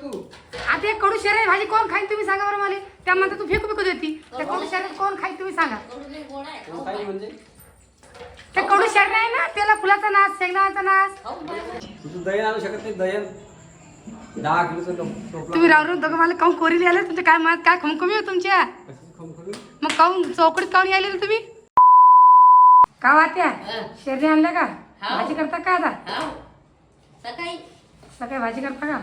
आता एक कडू शरीर भाजी कोण खाईन तुम्ही सांगा बरं मला. त्या म्हणता तू फेकू फेकू देती. त्या कडू शरीर कोण खाईन तुम्ही सांगा. ते कडू शरीर आहे ना, त्याला फुलाचा नाश, शेंगदाण्याचा नाश. तू दही आणू शकत नाही. दही 10 किलोचं टोपलं. तुम्ही राहून दोघं मला काऊन कोरी आले तुमच्या काय मत काय खमखमी हो तुमच्या. मग काऊन चौकडीत काऊन यायले तुमही का वाट्या शेरणी आणल्या का भाजी करता का आता सकाळी भाजी करता का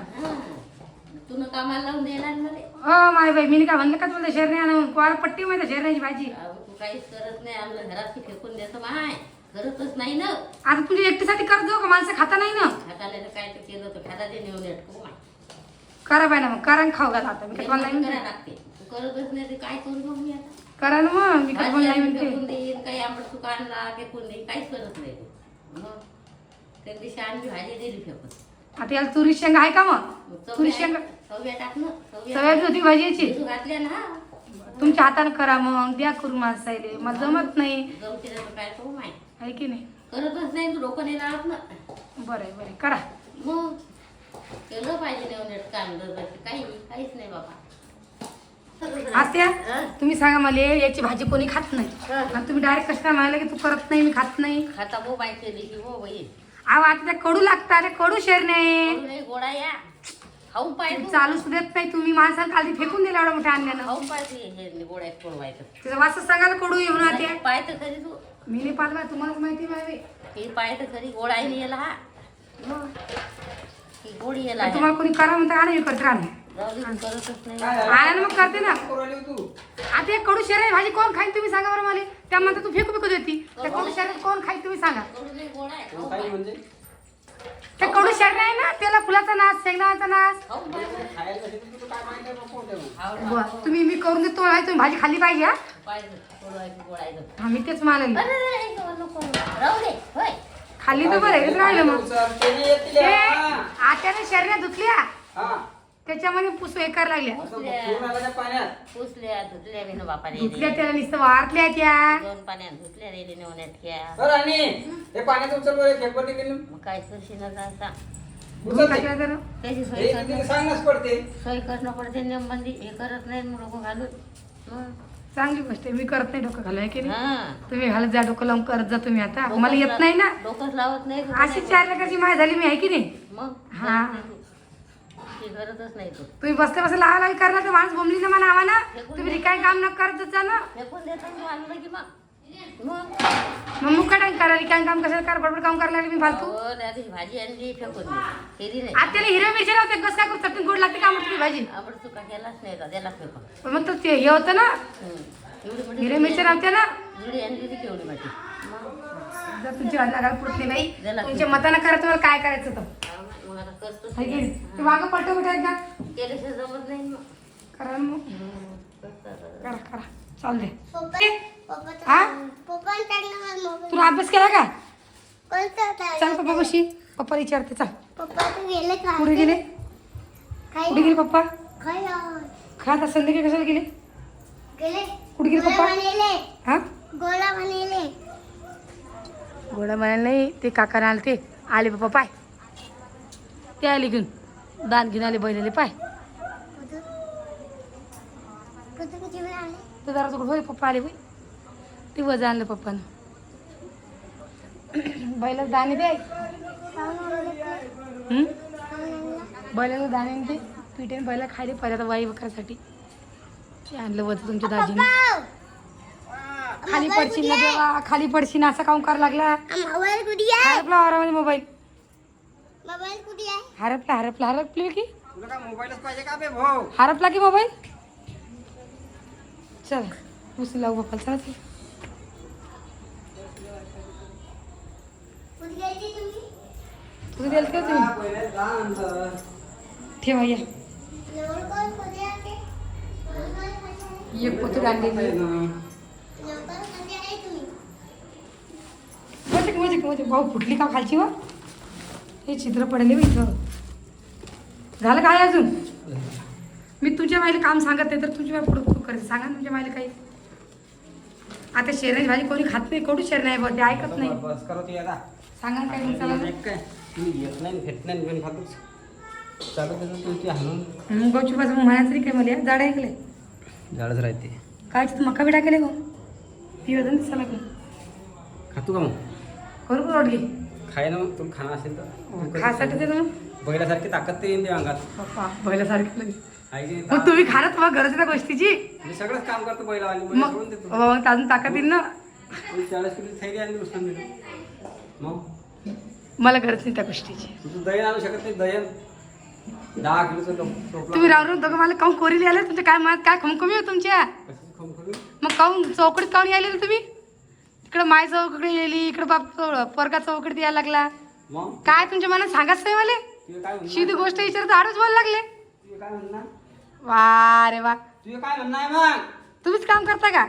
तू कामाला लावून द्यायला मला. हो माय बाई मी काय म्हणलं का तुला शेरणी आणून कोळा पट्टी माहिती शेरण्याची भाजी. तू काहीच करत नाही, आम्हाला घरात फेकून देतो माय. करतच नाही ना. आता तुमच्या एकटीसाठी करत जाऊ का माणसं खाता नाही ना. खाताला काय तर केलं तर खाता ते नेऊन येतो माय. करा बाय ना मग करा खाऊ घाला आता. मी काय करा नाही लागते. तू करतच नाही ते काय करू मग मी आता. करा ना मग मी काय नाही म्हणते. फेकून देईन काही आंबट चुका आणला फेकून देईन काहीच करत नाही तू. मग त्या दिवशी आणली भाजी दिली फेकून. आता याला तुरी शेंगा आहे का मग तुरी शेंगा सव्या टाक ना. सगळ्यात होती भाजीची घातल्या ना. तुमच्या हाताने करा मग द्या करून माणसाले मला जमत नाही. जमते तर काय करू माय. आहे की नाही. करतच नाही तू डोकं नाही लावत ना. बरं आहे बरं आहे, करा. मग केलं पाहिजे नेऊन नेट काम काहीच नाही बाबा. आत्या तुम्ही सांगा मला याची भाजी कोणी खात नाही आणि तुम्ही डायरेक्ट कशा म्हणाले की तू करत नाही मी खात नाही. खाता बो बाई केली की हो बाई. अहो आता त्या कडू लागतात ते कडू शेर नाही नाही गोडा या खाऊन पाहिजे. चालूच देत नाही तुम्ही माणसाला काल फेकून दिला एवढं मोठ्या आणल्यानं. खाऊन पाहिजे हे गोड्या पडवायचं. तिचा वास सांगायला कडू येऊन आत्या. पाय तर खरी तू. मी नाही पाहिलं तुम्हालाच माहिती बाई. हे पाय तर खरी गोडा नाही याला हा. ही गोडी याला तुम्हाला कोणी करा म्हणता आणि मी करते राहणार करतच नाही. आणायला मग करते ना. आता एक कडू शरीर भाजी कोण खाईन तुम्ही सांगा बरं मला. त्या म्हणता तू फेकू फेकू देती. त्या कडू शरीर कोण खाईन तुम्ही सांगा. गोडा आहे खाऊन पाहिजे. ते कडू शरीर आहे ना, त्याला फुलाचा नाश, शेंगदाण्याचा नाश. बरं, तुम्ही मी करून देतो तुम्ही भाजी खाल्ली पाहिजे हा. हा मी तेच म्हणाले राहू दे होय. खाल्ली तर बरं हेच राहिलं मग. ते आट्याने शरीरात धुतल्या त्याच्यामध्ये पुसू हे करायला लागल्या. पुसल्या धुतल्या मी ना बापाने. धुतल्या त्याला नुसतं वारल्या त्या. 2 पाण्यात धुतल्या रेडी नेऊन घ्या. मग काय करशील आता. धुवून टाकल्या त्यानं. त्याची सोय करणं पडते नियमबंदी. हे करत नाही मग डोकं घालून. मग चांगली गोष्ट आहे. मी करत नाही डोकं घालाय की नाही. हा तुम्ही घालत जा डोकं लावून करत जा तुम्ही. आता मला येत नाही ना. डोकंच लावत नाही. अशी 4 लाखाची माय झाली मी आहे की नाही. मग हा ती करतच नाही तू. तुम्ही बसल्या बसल्या लावा लावी करणार तर माणूस बोंबली ना मला आम्हाला. तुम्ही रिकाय काम न करत जा ना. फेकून देतो तू आणलं की मग मग मुकाटा करा रिकाय काम कशाला कर बडबड काम करायला लागले मी फालतू. हो त्या दिवशी भाजी आणली फेकून दिली. केली नाही. आता त्याला हिरव्या मिरच्या लावते कसं काय करू चटणी गोड लागते का म्हटली भाजी. आपण चुका केलाच नाही का त्याला फेकून. पण मग तर ते हे होतं ना एवढी मोठी हिरव्या मिरच्या लावते ना. जुडी आणली होती केवढी मोठी. जर तुमची लागायला पुरत नाही बाई तुमच्या मतानं करा तुम्हाला काय करायचं तर. मग आता करतोच आहे की नाही. ते मागं पट्ट कुठे आहेत का केल्याशिवाय जमत नाही मग. करा मग करा करा चाल दे. हा तुला अभ्यास केला का. चल पप्पा बशी पप्पा विचारते चल. कुठे गेले कुठे गेले पप्पा. खा आता संध्याकाळी कशाला गेले कुठे गेले पप्पा. हा गोळा म्हणायला नाही ते काका आले ते आले पप्पा पाय ते आले घेऊन दान घेऊन आले बैलाले पाय. तर जरा तुकडं होय पप्पा आले बाई ते वजा आणलं पप्पानं. बैलाला दाणे दे. बैलाला दाणे ते पिठे बैला खायले पाहिजे आता वाई वखरासाठी ते आणलं वजा तुमच्या दाजीने. खाली पडशील ना देवा खाली पडशील ना असं काम करायला लागला. हरपला वारामध्ये मोबाईल हरपला की हरपला की मोबाईल. चल उचल लावू बाप्पा चला चल. तुझं द्याल का तुम्ही ठेवा या एक पोतू आणली भाऊ फुटली का खालची व हे चित्र पडले बी इथं. झालं काय अजून मी तुझ्या मायला काम सांगत नाही तर तुझ्या पुढं खूप करते सांगा तुमच्या मायला काही. आता शेरण्याची भाजी कोणी खात नाही कडू शेर नाही ते ऐकत नाही. सांगा काय चालत येतो तुमची हाणून मग गौची बाजू म्हणायचं तरी काय मला झाड ऐकले झाडच राहते. काय तू मका बिडा केले गो पिवत दिसा लागलं खातो का मग? करू का रोडली खाय ना मग तुला खाणं असेल तर खासाठी देतो मग बैलासारखी ताकद ते येईन ते अंगात. पप्पा बैलासारखं लगे आहे की मग तुम्ही खा ना तुम्हाला गरज आहे त्या गोष्टीची मी सगळंच काम करतो बैला आणि बैल मग सोडून देतो. मग अजून ताकद येईल ना 40 किलो थैली आणली उचलून दिली. मग मला गरज नाही त्या गोष्टीची तू दहीन आणू शकत नाही. दहीन 10 किलोचं टोपला तुम्ही राहून राहून दोघं मला काऊन कोरी आले तुमच्या काय मनात काय खमखमी हो तुमच्या कशी खमखमी. मग काऊन चौकडीत काऊन यायले रे तुम्ही इकडं माय चौकडे येली इकडं बाप पोरगा चौकडीत यायला लागला मग काय तुमच्या मनात सांगाच नाही मला तुझे काय म्हणणार? सीधी गोष्ट विचारत आडच बोलायला लागले तुझे काय म्हणणार? वा रे वा तुझे काय म्हणणं आहे मग? तुम्हीच काम करता का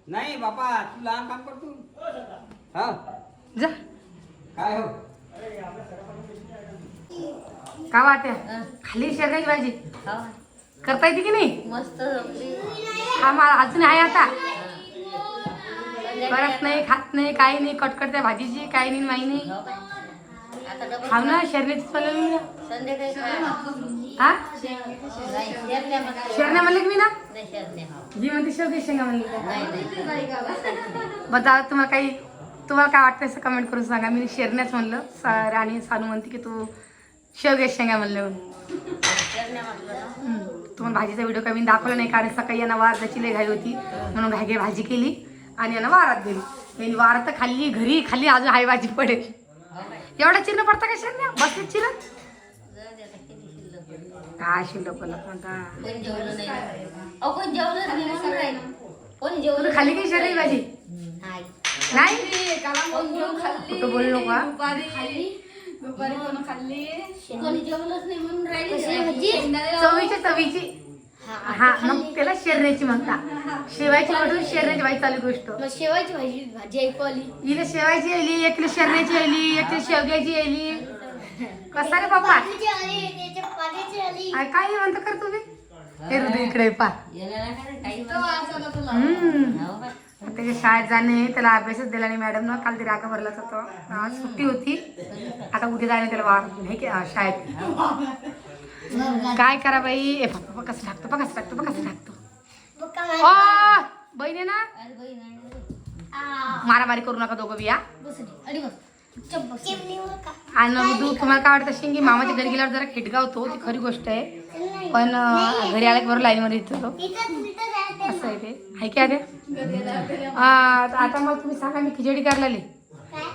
नाही बापा तू लहान काम करतो. हा जा काय हो का वाट्या खाली शेरण्याची भाजी हा करता येते की नाही मस्त जमली. हा मला अजून आहे आता संध्याकाळी करत नाही खात नाही काही नाही कटकट त्या भाजीची काही नाही माही नाही हो काय? आता डबल खाऊ ना शेरण्याचीच बनवली मी ना. संध्याकाळी खा. हा नाही शेरण्या म्हणा. शेरण्या म्हणले की मी ना नाही शेरण्या हो. जी म्हणते शेवगे शेंगा म्हणली नाही नाही बघा तुम्हाला काय वाटतं असं कमेंट करून सांगा मी शेरण्याच म्हणलं राणी सानू म्हणते की तू शेवगे शेंगा म्हणले म्हणून शेरण्या म्हटलं ना. तुम्हाला भाजीचा व्हिडिओ काही मी दाखवला नाही कारण सकाळी यांना वारदाची लय घाई होती म्हणून घाई भाजी केली आणि यांना वारात दिली यांनी वारात तर खाल्ली घरी खाल्ली अजून हाय भाजी पडेल हो काय? एवढा चिन्ह पडता का शेरण्या बसले चिन्ह जाऊ दे आता किती शिल्लक पडली. काय शिल्लक म्हणता कोणी जेवलं नाही. अहो कोणी जेवलंच नाही म्हणून राहिलं. कोणी जेवलं तुम्ही खाल्ली काही शेरणी भाजी नाही. नाही कुठं बोलू नको हा. कोणी जेवलंच नाही म्हणून राहिली. चवीची हा मग त्याला शेरण्याची म्हणता शेवायची म्हटलं शेरण्याची भाजी चालू गोष्ट मग शेवायची भाजी ऐकू आली हिला शेवायची आली एक किलो शेरण्याची आली एक किलो शेवग्याची आली कसा रे बाप्पा पाण्याची आली काय म्हणता कर तुम्ही हे हृदय इकडे पा येणार काय काही हो काय? त्याच्या शाळेत जाणे त्याला अभ्यासच दिला नाही मॅडम काल ते रागा भरलाच होतं आज सुट्टी होती आता उद्या जाणे त्याला वार नाही की शाळेत काय करा बाई ए पप्पा कसं टाकतो बहिणी ना अरे बाई नाही रे. मारामारी करू नका दोघं बिया चिमणी आणि दूध तुम्हाला काय वाटतं शेंगी मामाच्या घरी गेल्यावर जरा खिटगा होतो ती खरी गोष्ट आहे पण घरी आल्या बरोबर लाईनमध्ये येत होतो असं आहे ते आहे की अरे आता मग तुम्ही सांगा मी खिचडी करायला आली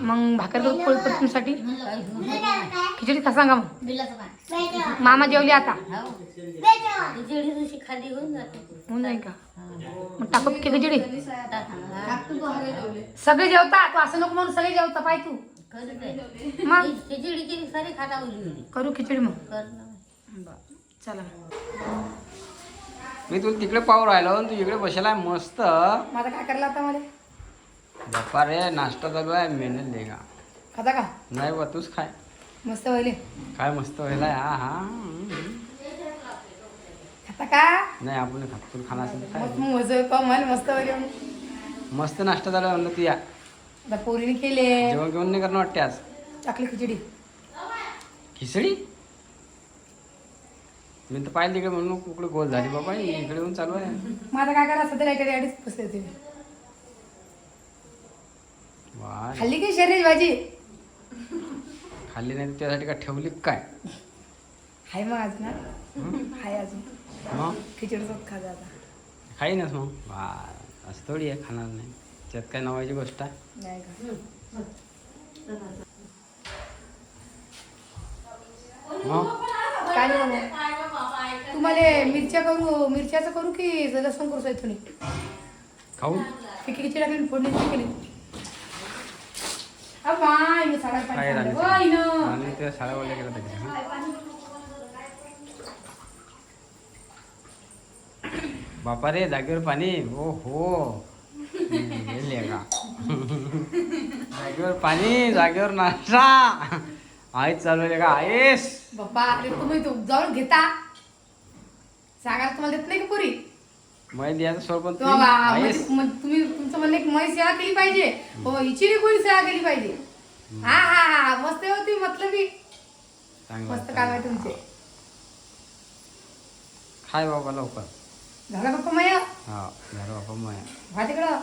मग भाकर करू पोळी करतो तुमच्यासाठी खिचडी का सांगा मग मामा जेवली आता हो. खिचडी जशी खाली होऊन जाते. होऊन जाईल का मग टाकू की खिचडी टाका. सगळे जेवता तू असं नको म्हणून सगळे जेवता पाय तू करू काय? मग खिचडी केली सारी खाता उरली. करू खिचडी मग कर ना. चला मी तुला तिकडे पाहू राहिलो आणि तू इकडे बसलाय मस्त. मग आता काय करला आता मला बाप्पा रे नाश्ता चालू आहे मेहनत दे का खाता का नाही बा तूच खाय मस्त व्हायले काय मस्त व्हायला हा खाता का नाही आपण नाही खात तुला खाणं असेल तर मग काय मजा का मला मस्त व्हायले मस्त नाश्ता चालू आहे म्हणलं तू या आता पोरीने केले जेवण घेऊन नाही करणं वाटते आज टाकली खिचडी खिचडी मी तर पाहिलं तिकडे म्हणून कुकडे गोल झाली बाबा इकडे येऊन चालू आहे मग आता काय करा सध्या लाईट अडीच बसले होते वा खाल्ली की शरीर भाजी खाल्ली नाही तर त्यासाठी का ठेवली काय हाय मग आज ना हाय अजून मग खिचडीच खा आता खाईनच मग वा असं थोडी आहे खाणार नाही त्यात काय नावाची गोष्ट आहे नाही का मग काय नाही बाबा तुम्हाला मिरच्याचं करू की लसूण करू इथून खाऊ खिचडी टाकली फोडणी केली मी साडा काय पाणी आणि त्या साड्या वळल्या गेला त्याच्या बापा रे जागेवर पाणी ओ हो गेले का जागेवर पाणी जागेवर नाश्ता आईच चालवले का आईस बाप्पा अरे तुम्ही जाऊन घेता सांगायला तुम्हाला देत नाही का पुरी मै द्यायचं सोड पण तो बाबा, आईस तुम्ही तुमचं म्हणणं की मै सेवा केली पाहिजे हो हिची बी कोणी सेवा केली पाहिजे हा हा हा मस्त होती मतलब चांगलं मस्त काम आहे तुमचे खाय बाबा लवकर. झाला पप्पा माया हा झालं बाबा मग भात इकडं